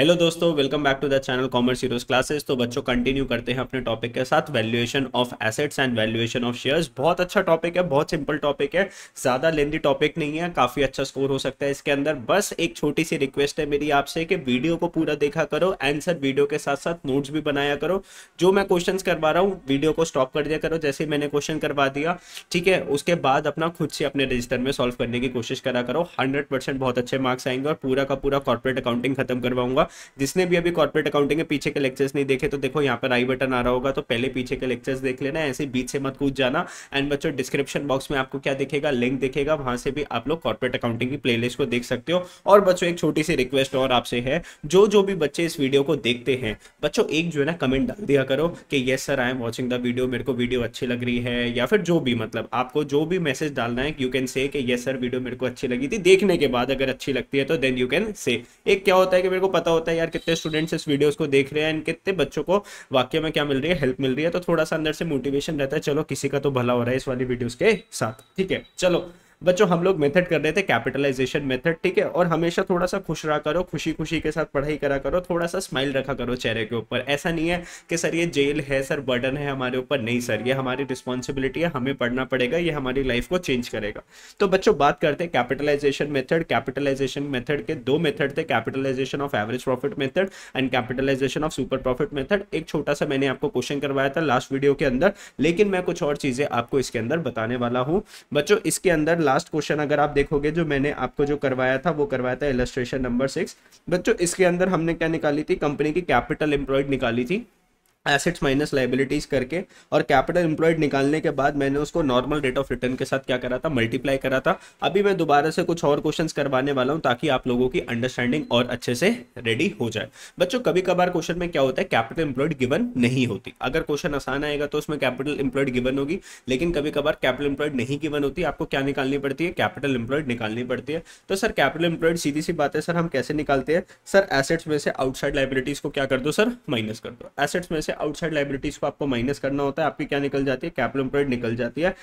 Hello दोस्तों, welcome back to the channel commerce heroes classes. तो बच्चों कंटिन्यू करते हैं अपने टॉपिक के साथ, valuation of assets and valuation of shares. बहुत अच्छा टॉपिक है, बहुत सिंपल टॉपिक है, ज़्यादा लेंदी टॉपिक नहीं है, काफ़ी अच्छा स्कोर हो सकता है इसके अंदर। बस एक छोटी सी रिक्वेस्ट है मेरी आपसे कि वीडियो को पूरा देखा करो, आंसर वीडियो के साथ साथ नोट्स भी बनाया करो। जो मैं क्वेश्चन करवा रहा हूँ वीडियो को स्टॉप कर दिया करो जैसे मैंने क्वेश्चन करवा दिया, ठीक है। उसके बाद अपना खुद से अपने रजिस्टर में सॉल्व करने की कोशिश करा करो। 100% बहुत अच्छे मार्क्स आएंगे और पूरा का पूरा कॉर्पोरेट अकाउंटिंग खत्म करवाऊंगा। जिसने भी अभी कॉर्पोरेट अकाउंटिंग के पीछे के लेक्चर्स नहीं देखे तो देखो यहाँ पर आई बटन आ रहा होगा, तो पहले पीछे के लेक्चर्स देख लेना, ऐसे बीच से मत कूद जाना। एंड बच्चों डिस्क्रिप्शन बॉक्स में आपको क्या दिखेगा, लिंक दिखेगा, वहां से भी आप लोग कॉर्पोरेट अकाउंटिंग की प्लेलिस्ट को देख सकते हो। और बच्चों एक छोटी सी रिक्वेस्ट और आपसे है, जो जो भी बच्चे इस वीडियो को देखते हैं बच्चों, एक जो है ना कमेंट डाल दिया करो कि yes sir I am watching the video, मेरे को वीडियो अच्छी लग रही है, या फिर जो भी मतलब आपको जो भी मैसेज डालना है, यू कैन से कि यस सर वीडियो मेरे को अच्छी लगी थी। देखने के बाद अगर अच्छी लगती है तो देन यू कैन से। एक क्या होता है कि मेरे को पता होता है यार कितने स्टूडेंट्स इस वीडियोस को देख रहे हैं एंड कितने बच्चों को वाकई में क्या मिल रही है, हेल्प मिल रही है, तो थोड़ा सा अंदर से मोटिवेशन रहता है, चलो किसी का तो भला हो रहा है इस वाली वीडियोस के साथ, ठीक है। चलो बच्चों हम लोग मेथड कर रहे थे कैपिटलाइजेशन मेथड, ठीक है। और हमेशा थोड़ा सा खुश रहा करो, खुशी खुशी के साथ पढ़ाई करा करो, थोड़ा सा स्माइल रखा करो चेहरे के ऊपर। ऐसा नहीं है कि सर ये जेल है, सर बर्डन है हमारे ऊपर, नहीं सर, ये हमारी रिस्पॉन्सिबिलिटी है, हमें पढ़ना पड़ेगा, ये हमारी लाइफ को चेंज करेगा। तो बच्चों बात करते हैं कैपिटलाइजेशन मेथड। कैपिटलाइजेशन मेथड के दो मेथड थे, capitalisation of average profit method and capitalisation of super profit method. एक छोटा सा मैंने आपको क्वेश्चन करवाया था लास्ट वीडियो के अंदर, लेकिन मैं कुछ और चीजें आपको इसके अंदर बताने वाला हूं। बच्चों इसके अंदर लास्ट क्वेश्चन अगर आप देखोगे जो मैंने आपको जो करवाया था वो करवाया था इलस्ट्रेशन नंबर 6। बच्चों इसके अंदर हमने क्या निकाली थी, कंपनी की कैपिटल एम्प्लॉयड निकाली थी, एसेट्स माइनस लाइबिलिटीज करके। और कैपिटल एम्प्लॉयड निकालने के बाद मैंने उसको नॉर्मल रेट ऑफ रिटर्न के साथ क्या करा था, मल्टीप्लाई करा था। अभी मैं दोबारा से कुछ और क्वेश्चंस करवाने वाला हूं ताकि आप लोगों की अंडरस्टैंडिंग और अच्छे से रेडी हो जाए। बच्चों कभी कभार क्वेश्चन में क्या होता है, कैपिटल एम्प्लॉयड गिवन नहीं होती। अगर क्वेश्चन आसान आएगा तो उसमें कैपिटल एम्प्लॉयड गिवन होगी, लेकिन कभी कभार कैपिटल एम्प्लॉयड नहीं गिवन होती, आपको क्या निकालनी पड़ती है, कैपिटल एम्प्लॉयड निकालनी पड़ती है। तो सर कैपिटल एम्प्लॉयड सीधी सी बात है सर, हम कैसे निकालते हैं सर, एसेट्स में से आउटसाइड लाइबिलिटीज को क्या कर दो सर, माइनस कर दो। एसेट्स में से आउटसाइड लाइबिलिटीज को आपको माइनस करना होता है, आपकी क्या निकल जाती है, कैपिटल एम्प्लॉयड निकल जाती है,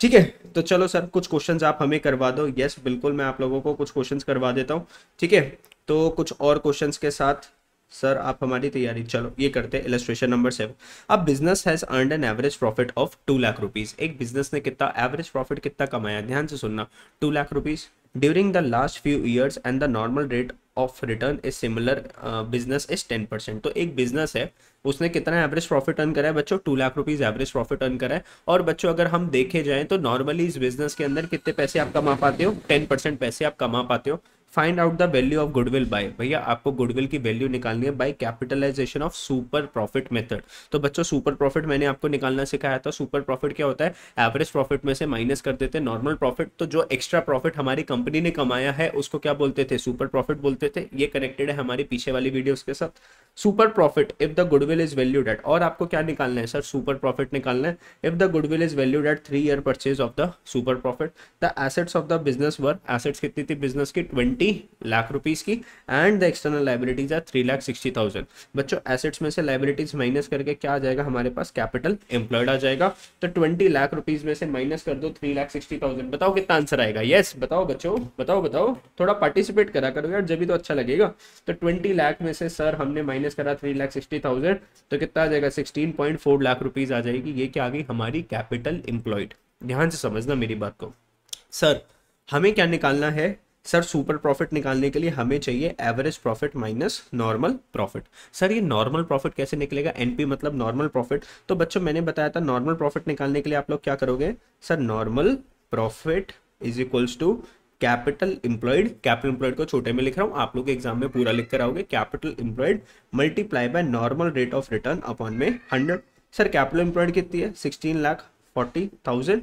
ठीक है। तो चलो सर कुछ क्वेश्चंस आप हमें करवा दो। यस बिल्कुल मैं आप लोगों को कुछ क्वेश्चंस करवा देता हूं, ठीक है। तो कुछ और क्वेश्चंस के साथ सर आप हमारी तैयारी, चलो ये करते हैं। इलस्ट्रेशन नंबर 7, अब business has earned an average profit of 2 lakh rupees. एक बिजनेस ने कितना एवरेज प्रॉफिट कितना कमाया, ध्यान से सुनना, 2 lakh rupees during the last few years and the normal rate of return is similar business is 10%। तो एक बिजनेस है उसने कितना एवरेज प्रॉफिट अर्न करा है बच्चों, 2 lakh rupees average profit earn करा है। और बच्चों अगर हम देखे जाएं तो नॉर्मली इस बिजनेस के अंदर कितने पैसे आप कमा पाते हो, 10% पैसे आप कमा पाते हो। Find out the value of goodwill by, भैया आपको गुडविल की वैल्यू निकालनी है by capitalisation of super profit method. तो बच्चों सुपर प्रॉफिट मैंने आपको निकालना सिखाया था। सुपर प्रॉफिट क्या होता है, एवरेज प्रॉफिट में से माइनस कर देते हैं नॉर्मल प्रॉफिट, तो जो एक्स्ट्रा प्रॉफिट हमारी कंपनी ने कमाया है उसको क्या बोलते थे, सुपर प्रॉफिट बोलते थे। ये कनेक्टेड है हमारी पीछे वाली वीडियोस के साथ। Super profit if the goodwill is valued eight, और आपको क्या निकालना है सर, सुपर प्रॉफिट निकालना है। If the goodwill is valued at 3 year purchase of the super profit, the assets of the business were, assets कितनी थी बिजनेस की, 20 लाख रुपीस की, and the external liabilities are 3,60,000। बच्चों एसेट्स में से लाइबिलिटीज माइनस करके क्या आ जाएगा हमारे पास, कैपिटल एम्प्लॉयड आ जाएगा। तो 20 लाख रुपीज में से माइनस कर दो 3,60,000, बताओ कितना आंसर आएगा। यस बताओ बच्चों, बताओ बताओ, थोड़ा पार्टिसिपेट करा करो यार, जब भी तो अच्छा लगेगा। तो 20 लाख में से सर हमने माइनस करा 3,60,000, तो कितना आ जाएगा, 16.4 लाख रुपीज आ जाएगी। ये क्या आ गई हमारी कैपिटल एम्प्लॉयड। ध्यान से समझना मेरी बात को। सर हमें क्या निकालना है सर, सुपर प्रॉफिट निकालने के लिए हमें चाहिए average profit minus normal profit. Sir ये नॉर्मल प्रॉफिट कैसे निकलेगा, एनपी मतलब नॉर्मल प्रॉफिट। तो बच्चों मैंने बताया था नॉर्मल प्रॉफिट निकालने के लिए आप लोग क्या करोगे sir, normal profit is equals to capital employed, capital employed को छोटे में लिख रहा हूं, आप लोग एग्जाम में पूरा लिख कर आओगे, capital employed multiply by normal rate of return upon में 100। सर कैपिटल एम्प्लॉयड कितनी है, 16,40,000,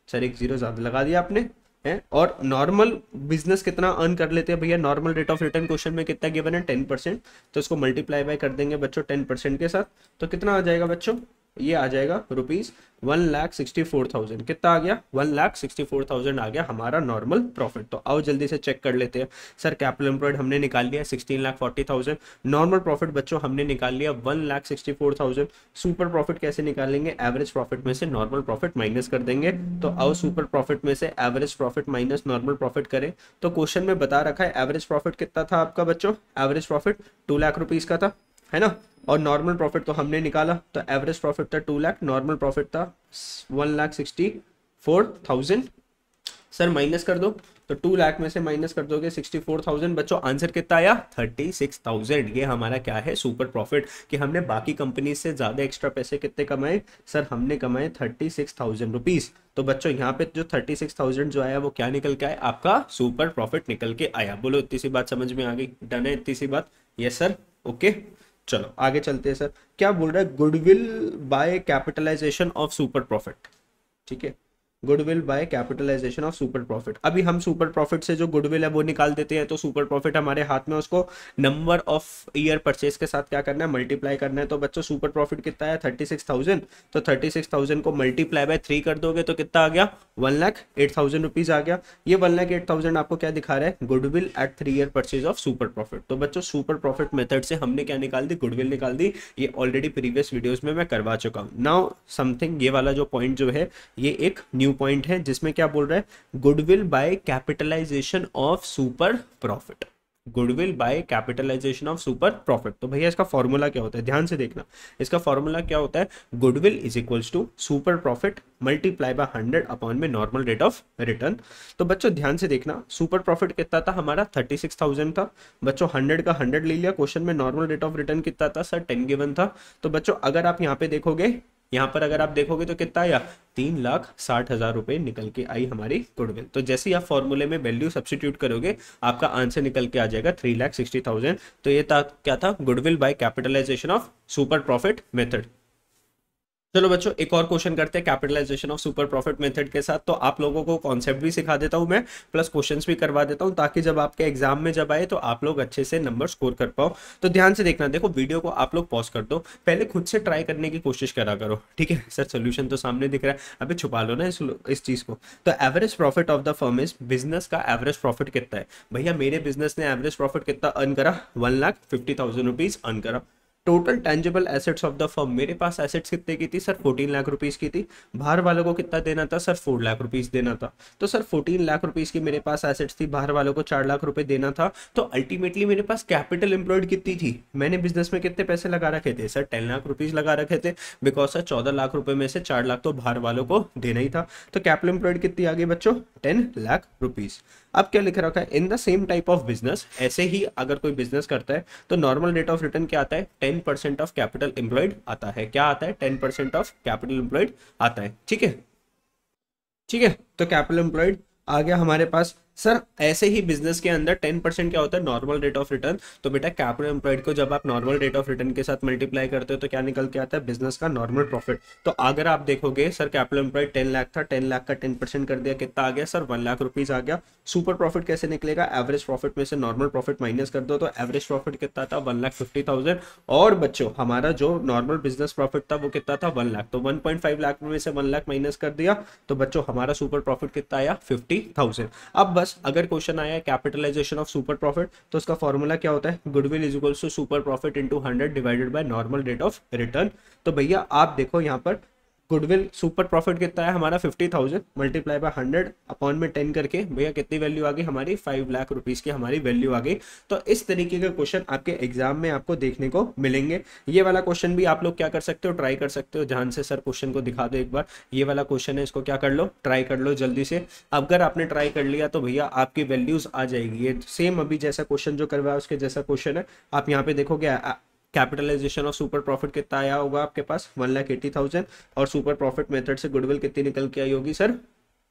सर एक जीरो ज्यादा लगा दिया आपने है। और नॉर्मल बिजनेस कितना अर्न कर लेते हैं भैया, normal rate of return question में कितना गिवन है, 10%, तो इसको मल्टीप्लाई बाय कर देंगे बच्चों 10% के साथ, तो कितना आ जाएगा बच्चों, ये आ जाएगा रुपीज 1,64,000। कितना आ गया? 1,64,000 आ गया हमारा नॉर्मल प्रॉफिट। तो आओ जल्दी से चेक कर लेते हैं। सर कैपिटल एम्प्लॉयड हमने निकाल लिया 16,40,000, नॉर्मल प्रॉफिट बच्चों हमने निकाल लिया 1,64,000। सुपर प्रॉफिट कैसे निकालेंगे? एवरेज प्रॉफिट में से नॉर्मल प्रॉफिट माइनस कर देंगे। तो आओ सुपर प्रॉफिट में से average profit minus normal profit करें। तो क्वेश्चन में बता रखा है एवरेज प्रॉफिट कितना था आपका बच्चों? एवरेज प्रॉफिट 2 लाख रुपीज का था, है ना। और नॉर्मल प्रॉफिट तो हमने निकाला, तो एवरेज प्रॉफिट था 2 लाख, नॉर्मल प्रॉफिट था 1,64,000। सर माइनस कर दो, तो 2 लाख में से माइनस कर दोगे 64,000। बच्चों आंसर कितना आया? 36,000। ये हमारा क्या है? Super profit. कि हमने बाकी कंपनी से ज्यादा एक्स्ट्रा पैसे कितने कमाए? सर हमने कमाए 36,000 रुपीज। तो बच्चों यहाँ पे जो 36,000 जो आया वो क्या निकल के आया? आपका सुपर प्रॉफिट निकल के आया। बोलो इतनी सी बात समझ में आ गई? डन है इतनी सी बात? Yes sir, okay. चलो आगे चलते हैं। सर क्या बोल रहा है? Goodwill by capitalisation of super profit. ठीक है, goodwill by capitalisation of super profit. अभी हम सुपर प्रॉफिट से जो गुडविल है वो निकाल देते हैं। तो सुपर प्रॉफिट हमारे हाथ में, उसको नंबर ऑफ ईयर परचेज के साथ क्या करना है? मल्टीप्लाई करना है। तो बच्चों सुपर प्रॉफिट कितना है? 36,000। तो 36,000 को मल्टीप्लाई बाय 3 कर दोगे तो कितना आ गया? 1,08,000 रुपीज आ गया। ये 1,08,000 आपको क्या दिखा रहा है? Goodwill at 3 year purchase of super profit. तो बच्चों सुपर प्रॉफिट मेथड से हमने क्या निकाल दी? गुडविल निकाल दी। ये ऑलरेडी प्रीवियस वीडियोस में मैं करवा चुका हूँ। नाउ समथिंग, ये वाला जो पॉइंट जो है ये एक न्यू पॉइंट है जिसमें क्या बोल रहा है? Goodwill by capitalisation of super profit. Goodwill by capitalisation of super profit. तो भैया इसका फॉर्मूला क्या होता है? ध्यान से देखना। इसका फॉर्मूला क्या होता है? Goodwill is equals to super profit multiply by 100 upon में नॉर्मल रेट ऑफ रिटर्न। तो बच्चों ध्यान से देखना, सुपर प्रॉफिट कितना था हमारा? 36,000 था। बच्चों 100 का 100 ले लिया। क्वेश्चन में नॉर्मल रेट ऑफ रिटर्न कितना था? सर 10 गिवन था। तो बच्चों अगर आप यहाँ पे देखोगे, यहाँ पर अगर आप देखोगे तो कितना आया? 3,60,000 रुपए निकल के आई हमारी गुडविल। तो जैसे ही आप फॉर्मूले में वैल्यू सब्स्टिट्यूट करोगे आपका आंसर निकल के आ जाएगा 3,60,000। तो ये था क्या था? Goodwill by capitalisation of super profit method. चलो बच्चों एक और क्वेश्चन करते हैं capitalisation of super profit method के साथ। तो आप लोगों को कॉन्सेप्ट भी सिखा देता हूं मैं, प्लस क्वेश्चंस भी करवा देता हूं, ताकि जब आपके एग्जाम में जब आए तो आप लोग अच्छे से नंबर स्कोर कर पाओ। तो ध्यान से देखना। देखो वीडियो को आप लोग पॉज कर दो, पहले खुद से ट्राई करने की कोशिश करा करो। ठीक है सर, सोल्यूशन तो सामने दिख रहा है, अभी छुपा लो ना इस चीज को। तो average profit of the firm is, business का एवरेज प्रॉफिट कितना है? भैया मेरे बिजनेस ने एवरेज प्रॉफिट कितना अर्न करा? 1,50,000 रुपीज अर्न करा। Total tangible assets of the firm, मेरे पास एसेट्स कितने की थी? सर 14 लाख रुपीस की थी। बाहर वालों को कितना देना था? सर 4 लाख रुपीस देना था। तो सर 14 लाख रुपीस की मेरे पास एसेट्स थी, बाहर वालों को 4 लाख रुपए देना था। तो अल्टीमेटली मेरे पास कैपिटल एम्प्लॉयड कितनी थी? मैंने बिजनेस में कितने पैसे लगा रखे थे? सर 10 लाख रुपीज लगा रखे थे, बिकॉज सर 14 लाख रुपए में से 4 लाख तो बाहर वालों को देना ही था। तो कैपिटल एम्प्लॉयड कितनी आ गई बच्चों? 10 लाख रुपीज। अब क्या लिख रखा है? इन the same type of business, ऐसे ही अगर कोई बिजनेस करता है तो नॉर्मल रेट ऑफ रिटर्न क्या आता है? 10% ऑफ कैपिटल एम्प्लॉयड आता है। क्या आता है? 10% ऑफ कैपिटल एम्प्लॉयड आता है। ठीक है, ठीक है। तो कैपिटल एम्प्लॉयड आ गया हमारे पास। सर ऐसे ही बिजनेस के अंदर 10% क्या होता है? Normal rate of return. तो बेटा कैपिटल एम्प्लॉयड को जब आप नॉर्मल रेट ऑफ रिटर्न के साथ मल्टीप्लाई करते हो तो क्या निकल के आता है? बिजनेस का नॉर्मल प्रॉफिट। तो अगर आप देखोगे सर कैपिटल एम्प्लॉयड 10 लाख था, 10 लाख का 10% कर दिया, कितना आ गया सर? 1 लाख रुपीज आ गया। सुपर प्रॉफिट कैसे निकलेगा? एवरेज प्रॉफिट में से नॉर्मल प्रॉफिट माइनस कर दो, तो एवरेज प्रॉफिट कितना था? 1,50,000। और बच्चों हमारा जो नॉर्मल बिजनेस प्रॉफिट था वो कितना था? 1 लाख। तो 1.5 लाख में से 1 लाख माइनस कर दिया, तो बच्चों हमारा सुपर प्रॉफिट कितना आया? 50,000। अब बस अगर क्वेश्चन आया कैपिटलाइजेशन ऑफ सुपर प्रॉफिट, तो उसका फॉर्मूला क्या होता है? Goodwill is equals to super profit into 100 divided by normal rate of return. तो भैया आप देखो यहाँ पर गुडविल सुपर प्रॉफिट कितना है हमारा? 50,000 मल्टीप्लाई बाय 100 अपॉन में 10 करके भैया कितनी वैल्यू आ गई हमारी? 5 लाख रुपीस की हमारी वैल्यू आ गई। तो इस तरीके के क्वेश्चन आपके एग्जाम में आपको देखने को मिलेंगे। ये वाला क्वेश्चन भी आप लोग क्या कर सकते हो? ट्राई कर सकते हो। ध्यान से सर क्वेश्चन को दिखा दो एक बार। ये वाला क्वेश्चन है, इसको क्या कर लो? ट्राई कर लो जल्दी से। अगर आपने ट्राई कर लिया तो भैया आपकी वैल्यूज आ जाएगी। ये सेम अभी जैसा क्वेश्चन जो करवाया उसके जैसा क्वेश्चन है। आप यहाँ पे देखोगे कैपिटलाइजेशन ऑफ सुपर प्रॉफिट कितना आया होगा आपके पास? 1,80,000। और सुपर प्रॉफिट मेथड से गुडविल कितनी निकल के आई होगी सर?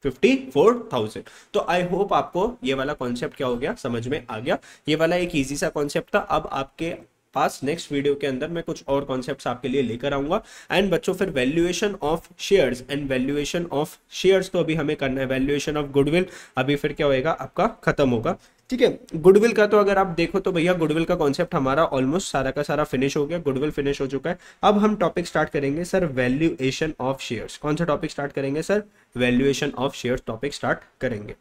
54,000। तो आई होप आपको ये वाला कॉन्सेप्ट क्या हो गया? समझ में आ गया। ये वाला एक इजी सा कॉन्सेप्ट था। अब आपके पास नेक्स्ट वीडियो के अंदर मैं कुछ और कॉन्सेप्ट्स आपके लिए लेकर आऊंगा। एंड बच्चों फिर valuation of shares and valuation of shares तो अभी हमें करना है। वैल्यूएशन ऑफ गुडविल अभी फिर क्या होएगा? आपका खत्म होगा। ठीक है। गुडविल का तो अगर आप देखो तो भैया गुडविल का कॉन्सेप्ट हमारा ऑलमोस्ट सारा का सारा फिनिश हो गया, गुडविल फिनिश हो चुका है। अब हम टॉपिक स्टार्ट करेंगे सर वैल्यूएशन ऑफ शेयर्स। कौन सा टॉपिक स्टार्ट करेंगे sir? Valuation of shares topic start करेंगे।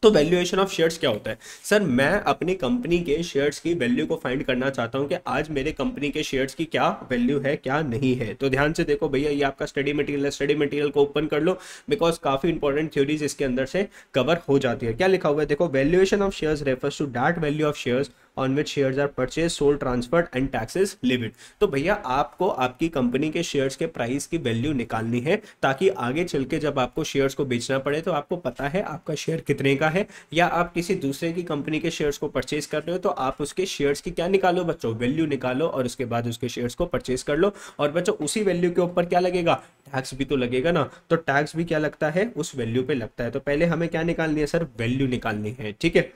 तो वैल्यूएशन ऑफ शेयर्स क्या होता है सर? मैं अपनी कंपनी के शेयर्स की वैल्यू को फाइंड करना चाहता हूं कि आज मेरे कंपनी के शेयर्स की क्या वैल्यू है क्या नहीं है। तो ध्यान से देखो भैया, ये आपका स्टडी मटेरियल है, स्टडी मटेरियल को ओपन कर लो बिकॉज काफी इंपॉर्टेंट थ्योरीज इसके अंदर से कवर हो जाती है। क्या लिखा हुआ है देखो, valuation of shares refers to that value of shares on which shares are purchase sold transferred and taxes limit. तो भैया आपको आपकी कंपनी के शेयर्स के प्राइस की वैल्यू निकालनी है ताकि आगे चल के जब आपको शेयर्स को बेचना पड़े तो आपको पता है आपका शेयर कितने का है। या आप किसी दूसरे की कंपनी के शेयर्स को परचेज कर रहे हो तो आप उसके शेयर्स की क्या निकालो बच्चों? वैल्यू निकालो और उसके बाद उसके शेयर्स को परचेज कर लो। और बच्चों उसी वैल्यू के ऊपर क्या लगेगा? टैक्स भी तो लगेगा ना। तो टैक्स भी क्या लगता है? उस वैल्यू पे लगता है। तो पहले हमें क्या निकालनी है सर? वैल्यू निकालनी है। ठीक है।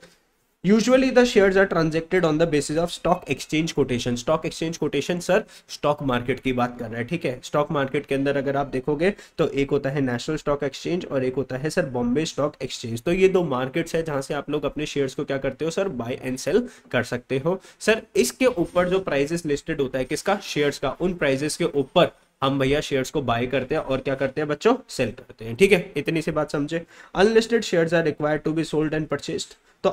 Usually the shares are transacted on the basis of stock exchange quotation. Stock exchange quotation sir stock market की बात कर रहा है। ठीक है। स्टॉक मार्केट के अंदर अगर आप देखोगे तो एक होता है नेशनल स्टॉक एक्सचेंज और एक होता है सर बॉम्बे स्टॉक एक्सचेंज। तो ये दो मार्केट्स है जहां से आप लोग अपने शेयर्स को क्या करते हो सर? बाय एंड सेल कर सकते हो। सर इसके ऊपर जो प्राइजेस लिस्टेड होता है किसका? शेयर्स का। उन प्राइजेस के ऊपर हम भैया शेयर्स को बाय करते हैं और क्या करते हैं बच्चों? सेल करते हैं। ठीक है, इतनी सी बात समझे। Unlisted shares are required to be sold and purchased. तो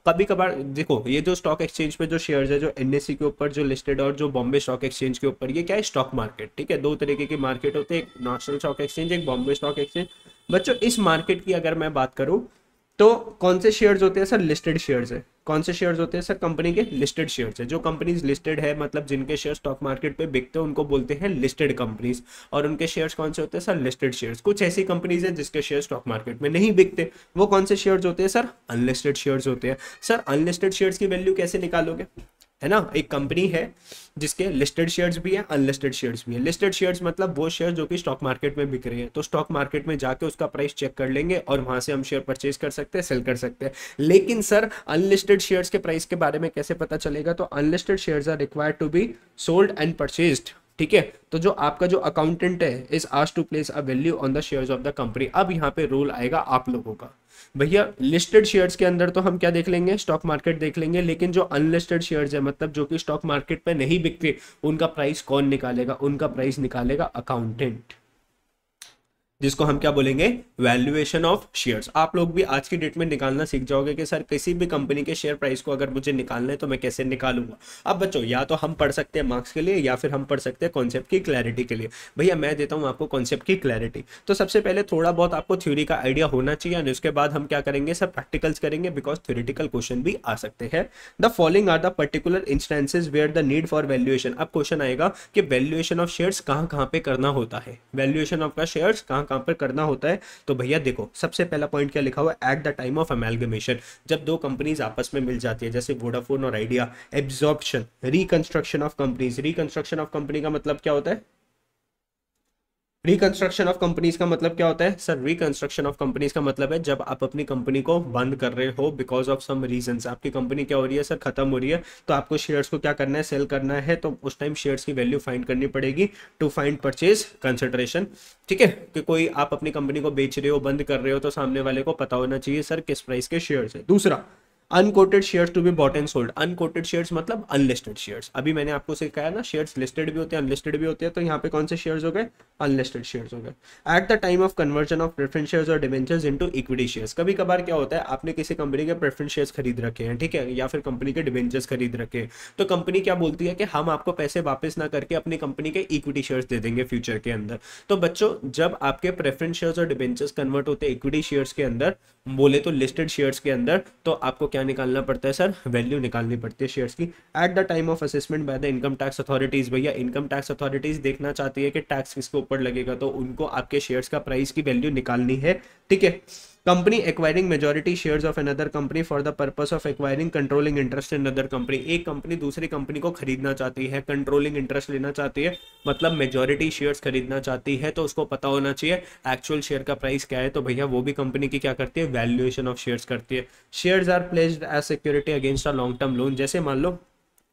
कभी कभार देखो ये जो स्टॉक एक्सचेंज पे जो शेयर्स है जो एनएससी के ऊपर जो लिस्टेड और जो बॉम्बे स्टॉक एक्सचेंज के ऊपर, ये क्या है? Stock market. ठीक है, दो तरीके की मार्केट होते हैं, एक नेशनल स्टॉक एक्सचेंज, एक बॉम्बे स्टॉक एक्सचेंज। बच्चों इस मार्केट की अगर मैं बात करूं तो कौन से शेयर्स होते हैं सर? लिस्टेड शेयर्स है। कौन से शेयर्स होते हैं सर? कंपनी के लिस्टेड शेयर्स है। जो कंपनीज लिस्टेड है मतलब जिनके शेयर स्टॉक मार्केट पे बिकते हैं उनको बोलते हैं लिस्टेड कंपनीज। और उनके शेयर्स कौन से होते हैं सर? Listed shares. कुछ ऐसी कंपनीज है जिसके शेयर स्टॉक मार्केट में नहीं बिकते, वो कौन से शेयर्स होते हैं सर? अनलिस्टेड शेयर्स होते हैं। सर अनलिस्टेड शेयर्स की वैल्यू कैसे निकालोगे? है ना, एक कंपनी है जिसके लिस्टेड शेयर्स भी है अनलिस्टेड शेयर्स भी है। लिस्टेड शेयर्स मतलब वो शेयर जो कि स्टॉक मार्केट में बिक रहे हैं, तो स्टॉक मार्केट में जाके उसका प्राइस चेक कर लेंगे और वहां से हम शेयर परचेज कर सकते हैं, सेल कर सकते हैं। लेकिन सर अनलिस्टेड शेयर्स के प्राइस के बारे में कैसे पता चलेगा? तो unlisted shares are required to be sold and purchased. ठीक है, तो जो आपका जो अकाउंटेंट है is asked to place a value on the shares of the company. अब यहाँ पे रूल आएगा आप लोगों का। भैया लिस्टेड शेयर्स के अंदर तो हम क्या देख लेंगे? स्टॉक मार्केट देख लेंगे। लेकिन जो अनलिस्टेड शेयर्स है मतलब जो कि स्टॉक मार्केट पे नहीं बिकते, उनका प्राइस कौन निकालेगा? उनका प्राइस निकालेगा अकाउंटेंट, जिसको हम क्या बोलेंगे? Valuation of shares. आप लोग भी आज की डेट में निकालना सीख जाओगे कि सर किसी भी कंपनी के शेयर प्राइस को अगर मुझे निकालना है तो मैं कैसे निकालूंगा। अब बच्चों या तो हम पढ़ सकते हैं मार्क्स के लिए या फिर हम पढ़ सकते हैं कॉन्सेप्ट की क्लैरिटी के लिए। भैया मैं देता हूं आपको कॉन्सेप्ट की क्लैरिटी। तो सबसे पहले थोड़ा बहुत आपको थ्योरी का आइडिया होना चाहिए और उसके बाद हम क्या करेंगे सर? प्रैक्टिकल्स करेंगे बिकॉज थ्योरेटिकल क्वेश्चन भी आ सकते हैं। The following are the particular instances where the need for valuation. अब क्वेश्चन आएगा कि वैल्यूएशन ऑफ शेयर्स कहां पे करना होता है? वैल्यूएशन ऑफ का शेयर्स कहां पे करना होता है? तो भैया देखो सबसे पहला पॉइंट क्या लिखा हुआ है? At the time of amalgamation. जब दो कंपनीज आपस में मिल जाती है जैसे वोडाफोन और idea. Absorption, reconstruction of companies. Reconstruction of company का मतलब क्या होता है? रिकंस्ट्रक्शन ऑफ कंपनीज का मतलब क्या होता है सर? रिकंस्ट्रक्शन ऑफ कंपनीज का मतलब है जब आप अपनी कंपनी को बंद कर रहे हो बिकॉज ऑफ सम रीजंस। आपकी कंपनी क्या हो रही है सर? खत्म हो रही है, तो आपको शेयर्स को क्या करना है? सेल करना है। तो उस टाइम शेयर्स की वैल्यू फाइंड करनी पड़ेगी टू फाइंड परचेज कंसिडरेशन। ठीक है, कि कोई आप अपनी कंपनी को बेच रहे हो, बंद कर रहे हो, तो सामने वाले को पता होना चाहिए सर किस प्राइस के शेयर्स है। दूसरा, unquoted shares to be bought and sold. Unquoted shares मतलब अनलिस्टेड शेयर्स। अभी मैंने आपको सिखाया ना शेयर्स लिस्टेड भी होते हैं अनलिस्टेड भी होते हैं, तो यहाँ पे कौन से शेयर्स हो गए? अनलिस्टेड शेयर्स हो गए। At the time of conversion of preference shares और डिबेंचर्स इनटू इक्विटी शेयर्स। कभी कभार क्या होता है आपने किसी कंपनी के प्रेफरेंस शेयर्स खरीद रखे हैं, ठीक है, या फिर कंपनी के डिबेंचर्स खरीद रखे हैं, तो कंपनी क्या बोलती है कि हम आपको पैसे वापस ना करके अपनी कंपनी के इक्विटी शेयर्स दे देंगे फ्यूचर के अंदर। तो बच्चों जब आपके प्रेफरेंस शेयर्स और डिबेंचर्स कन्वर्ट होते हैं इक्विटी शेयर्स के अंदर, बोले तो लिस्टेड शेयर्स के अंदर, तो आपको क्या निकालना पड़ता है सर? वैल्यू निकालनी पड़ती है शेयर्स की। At the time of assessment by the income tax authorities. भैया इनकम टैक्स अथॉरिटीज देखना चाहती है कि टैक्स किसके ऊपर लगेगा, तो उनको आपके शेयर्स का प्राइस की वैल्यू निकालनी है। ठीक है। Company acquiring majority shares of another company for the purpose of acquiring controlling interest in other company. एक कंपनी दूसरी कंपनी को खरीदना चाहती है, कंट्रोलिंग इंटरेस्ट लेना चाहती है, मतलब मेजॉरिटी शेयर्स खरीदना चाहती है, तो उसको पता होना चाहिए एक्चुअल शेयर का प्राइस क्या है। तो भैया वो भी कंपनी की क्या करती है? वैल्यूएशन ऑफ शेयर्स करती है। Shares are placed as security against a long term loan. जैसे मान लो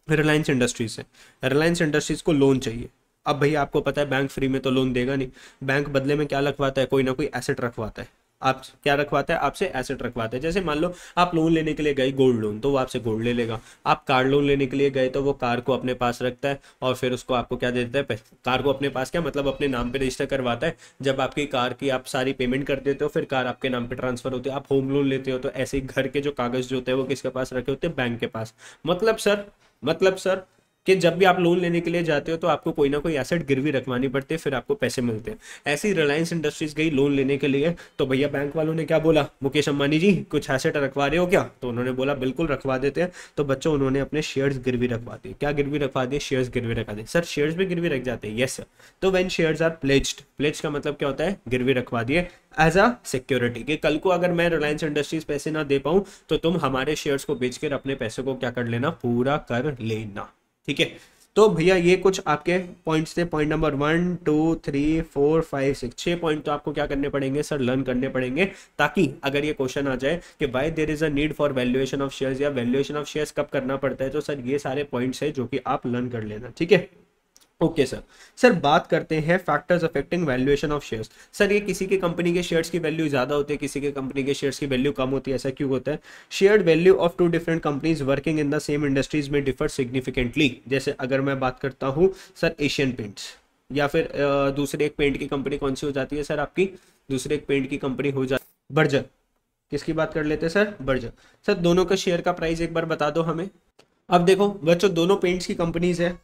रिलायंस इंडस्ट्रीज है, रिलायंस इंडस्ट्रीज को लोन चाहिए। अब भैया आपको पता है बैंक फ्री में तो लोन देगा नहीं, बैंक बदले में क्या रखवाता है? कोई ना कोई एसेट रखवाता है। आप क्या रखवाता है, आपसे एसेट रखवाता है। जैसे मान लो आप लोन लेने के लिए गए गोल्ड लोन, तो वो आपसे गोल्ड ले लेगा। आप कार लोन लेने के लिए गए तो वो कार को अपने पास रखता है और फिर उसको आपको क्या देता है, कार को अपने पास क्या मतलब अपने नाम पे रजिस्टर करवाता है। जब आपकी कार की आप सारी पेमेंट कर देते हो फिर कार आपके नाम पे ट्रांसफर होती है। आप होम लोन लेते हो तो ऐसे ही घर के जो कागज जो होते हैं वो किसके पास रखे होते हैं, बैंक के पास। मतलब सर कि जब भी आप लोन लेने के लिए जाते हो तो आपको कोई ना कोई एसेट गिरवी रखवानी पड़ती है, फिर आपको पैसे मिलते हैं। ऐसी रिलायंस इंडस्ट्रीज गई लोन लेने के लिए, तो भैया बैंक वालों ने क्या बोला, मुकेश अंबानी जी कुछ एसेट रखवा रहे हो क्या, तो उन्होंने बोला बिल्कुल रखवा देते हैं। तो बच्चों उन्होंने अपने शेयर्स गिरवी रखवा दिए। क्या गिरवी रखवा दिए, शेयर्स गिरवी रखवा दिए। सर शेयर्स भी गिरवी रख जाते हैं, यस सर। तो when shares are pledged, pledge का मतलब क्या होता है, गिरवी रखवा दिए एज अ सिक्योरिटी, कि कल को अगर मैं रिलायंस इंडस्ट्रीज पैसे ना दे पाऊं तो तुम हमारे शेयर्स को बेचकर अपने पैसे को क्या कर लेना, पूरा कर लेना। ठीक है, तो भैया ये कुछ आपके पॉइंट्स थे। पॉइंट नंबर 1 2 3 4 5 6, 6 पॉइंट तो आपको क्या करने पड़ेंगे सर, लर्न करने पड़ेंगे, ताकि अगर ये क्वेश्चन आ जाए कि why there is a need for valuation of shares या वैल्यूएशन ऑफ शेयर्स कब करना पड़ता है, तो सर ये सारे पॉइंट्स है जो कि आप लर्न कर लेना। ठीक है, ओके सर बात करते हैं factors affecting valuation of shares. Sir ये किसी के कंपनी के शेयर्स की वैल्यू ज्यादा होती है, किसी के कंपनी के शेयर्स की वैल्यू कम होती है, ऐसा क्यों होता है। Shared value of two different companies working in the same industries में डिफर सिग्निफिकेंटली। जैसे अगर मैं बात करता हूँ सर एशियन पेंट्स, या फिर दूसरे एक पेंट की कंपनी कौन सी हो जाती है सर आपकी, दूसरे एक पेंट की कंपनी हो जाती है बर्जर। किसकी बात कर लेते हैं सर, बर्जर। सर दोनों का शेयर का प्राइस एक बार बता दो हमें। अब देखो बच्चों दोनों पेंट्स की कंपनीज है,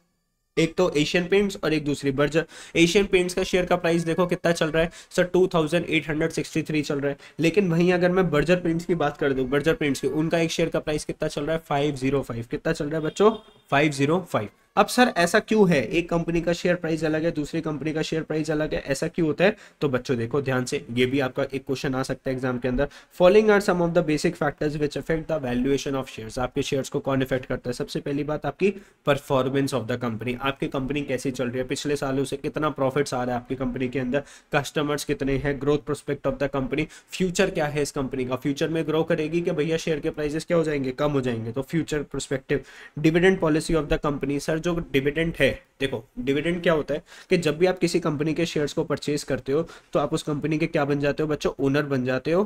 एक तो एशियन पेंट्स और एक दूसरी बर्जर। एशियन पेंट्स का शेयर का प्राइस देखो कितना चल रहा है सर, 2863 चल रहा है। लेकिन वहीं अगर मैं बर्जर पेंट्स की बात कर दूं, बर्जर पेंट्स की, उनका एक शेयर का प्राइस कितना चल रहा है, 505। कितना चल रहा है बच्चों, 505। अब सर ऐसा क्यों है, एक कंपनी का शेयर प्राइस अलग है, दूसरी कंपनी का शेयर प्राइस अलग है, ऐसा क्यों होता है। तो बच्चों देखो ध्यान से, ये भी आपका एक क्वेश्चन आ सकता है एग्जाम के अंदर। Following are some of the basic factors which affect the valuation of shares. आपके शेयर्स को कौन इफेक्ट करता है, सबसे पहली बात आपकी परफॉर्मेंस ऑफ द कंपनी। आपकी कंपनी कैसी चल रही है, पिछले सालों से कितना प्रॉफिट्स आ रहा है आपकी कंपनी के अंदर, कस्टमर्स कितने हैं, growth prospect of the company, future क्या है इस कंपनी का, फ्यूचर में ग्रो करेगी कि भैया शेयर के प्राइसेस क्या हो जाएंगे, कम हो जाएंगे, तो future prospective. Dividend policy of the company. Sir जो डिविडेंड है, देखो डिविडेंड क्या होता है कि जब भी आप किसी कंपनी के शेयर्स को परचेज करते हो तो आप उस कंपनी के क्या बन जाते हो बच्चों, ओनर बन जाते हो।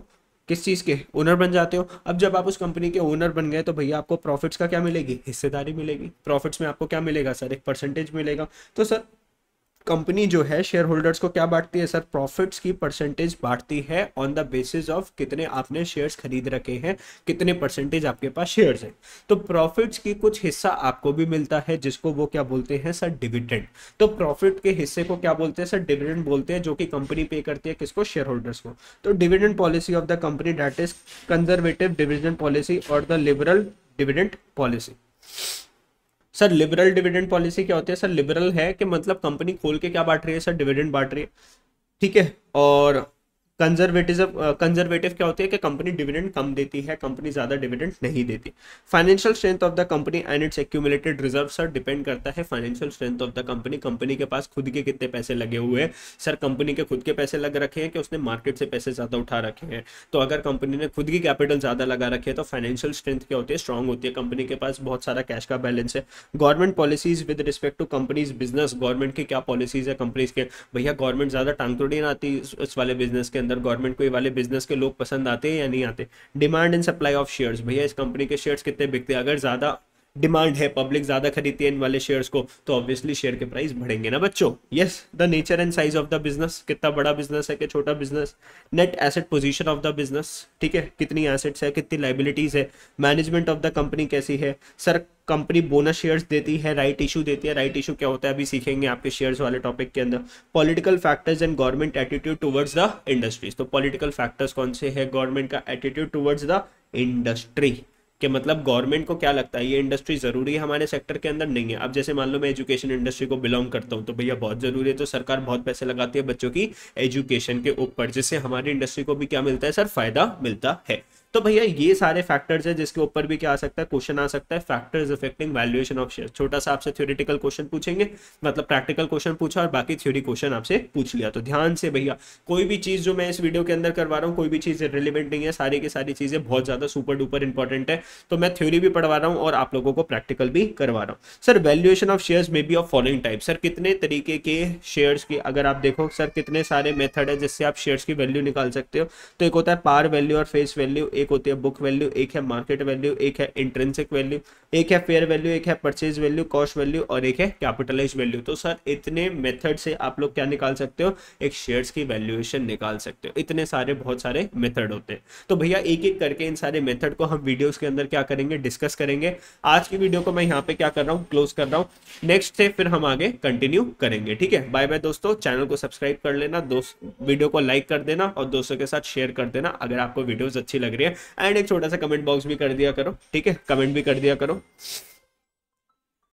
किस चीज के ओनर बन जाते हो। अब जब आप उस कंपनी के ओनर बन गए तो भैया आपको प्रॉफिट्स का क्या मिलेगी, हिस्सेदारी मिलेगी। प्रॉफिट्स में आपको क्या मिलेगा सर, एक परसेंटेज मिलेगा। तो सर कंपनी जो है शेयर होल्डर्स को क्या बांटती है सर, प्रॉफिट्स की परसेंटेज बांटती है ऑन द बेसिस ऑफ कितने आपने शेयर्स खरीद रखे हैं, कितने परसेंटेज आपके पास शेयर्स हैं। तो प्रॉफिट्स की कुछ हिस्सा आपको भी मिलता है जिसको वो क्या बोलते हैं सर, डिविडेंड। तो प्रॉफिट के हिस्से को क्या बोलते हैं सर, डिविडेंड बोलते हैं, जो कि कंपनी पे करती है किसको, शेयर होल्डर्स को। तो dividend policy of the company that is conservative dividend policy और the liberal dividend policy. Sir liberal dividend policy क्या होती है सर, लिबरल है कि मतलब कंपनी खोल के क्या बांट रही है सर, डिविडेंड बांट रही है। ठीक है, और कंजर्वेटिव क्या होती है कि कंपनी डिविडेंड कम देती है, कंपनी ज्यादा डिविडेंड नहीं देती। Financial strength of the company and it's accumulated reserve. Sir depend करता है financial strength of the company, company के पास खुद के कितने पैसे लगे हुए हैं। सर कंपनी के खुद के पैसे लग रखे हैं कि उसने मार्केट से पैसे ज्यादा उठा रखे हैं। तो अगर कंपनी ने खुद की कैपिटल ज्यादा लगा रखे है तो फाइनेंशियल स्ट्रेंथ क्या होती है, स्ट्रांग होती है, कंपनी के पास बहुत सारा कैश का बैलेंस है। Government policies with respect to companies business. Government की क्या पॉलिसीज है कंपनीज के, भैया गवर्नमेंट ज्यादा टांग तोड़ी ना आती इस वाले बिजनेस के अंदर, गवर्नमेंट को ये वाले बिजनेस के लोग पसंद आते हैं या नहीं आते। Demand and supply of shares. भैया इस कंपनी के शेयर्स कितने बिकते हैं, अगर ज्यादा डिमांड है, पब्लिक ज्यादा खरीदती है इन वाले शेयर्स को, तो ऑब्वियसली शेयर के प्राइस बढ़ेंगे ना बच्चों। Yes, the nature and size of the business, कितना बड़ा बिजनेस है कि छोटा business. Net asset position of the business, ठीक है, कितनी एसेट्स है, कितनी लाइबिलिटीज है। मैनेजमेंट ऑफ द कंपनी कैसी है। सर कंपनी बोनस शेयर्स देती है, राइट इशू देती है। राइट इशू क्या होता है अभी सीखेंगे आपके शेयर्स वाले टॉपिक के अंदर। Political factors and government attitude towards the industries. तो पॉलिटिकल फैक्टर्स कौन से है, गवर्नमेंट का एटीट्यूड टुवर्ड्स द इंडस्ट्री, कि मतलब गवर्नमेंट को क्या लगता है ये इंडस्ट्री जरूरी है हमारे सेक्टर के अंदर, नहीं है। अब जैसे मान लो मैं एजुकेशन इंडस्ट्री को बिलोंग करता हूँ तो भैया बहुत जरूरी है, तो सरकार बहुत पैसे लगाती है बच्चों की एजुकेशन के ऊपर, जिससे हमारी इंडस्ट्री को भी क्या मिलता है सर, फायदा मिलता है। तो भैया ये सारे फैक्टर्स है जिसके ऊपर भी क्या आ सकता है, क्वेश्चन आ सकता है, factors affecting valuation of share. छोटा सा आपसे थ्योरेटिकल क्वेश्चन पूछेंगे, मतलब प्रैक्टिकल क्वेश्चन पूछा और बाकी थ्योरी क्वेश्चन आपसे पूछ लिया। तो ध्यान से भैया, कोई भी चीज जो मैं इस वीडियो के अंदर करवा रहा हूँ कोई भी चीज रिलेवेंट नहीं है, सारी की सारी चीजें बहुत ज्यादा सुपर डुपर इंपॉर्टेंट है। तो मैं थ्योरी भी पढ़वा रहा हूँ और आप लोगों को प्रैक्टिकल भी करवा रहा हूँ। सर वैल्यूएशन ऑफ शेयर्स में be of following type, sir कितने तरीके के शेयर्स की, अगर आप देखो सर कितने सारे मेथड है जिससे आप शेयर्स की वैल्यू निकाल सकते हो। तो एक होता है पार वैल्यू और फेस वैल्यू, एक होती है बुक वैल्यू, एक है मार्केट वैल्यू, एक है इंट्रिंसिक वैल्यू, एक है फेयर वैल्यू, एक है परचेज वैल्यू, कॉस्ट वैल्यू और एक है कैपिटलाइज वैल्यू। तो सर इतने मेथड से आप लोग क्या निकाल सकते हो, एक शेयर्स की वैल्यूएशन निकाल सकते हो। इतने सारे बहुत सारे मेथड होते हैं। तो भैया एक एक करके इन सारे मेथड को हम वीडियोस के अंदर क्या करेंगे, डिस्कस करेंगे। आज की वीडियो को मैं यहाँ पे क्या कर रहा हूँ, क्लोज कर रहा हूँ। नेक्स्ट से फिर हम आगे कंटिन्यू करेंगे। ठीक है, बाय बाय दोस्तों। चैनल को सब्सक्राइब कर लेना, दोस्त वीडियो को लाइक कर देना और दोस्तों के साथ शेयर कर देना अगर आपको वीडियोस अच्छी लग रही है। एंड एक छोटा सा कमेंट बॉक्स भी कर दिया करो, ठीक है, कमेंट भी कर दिया करो।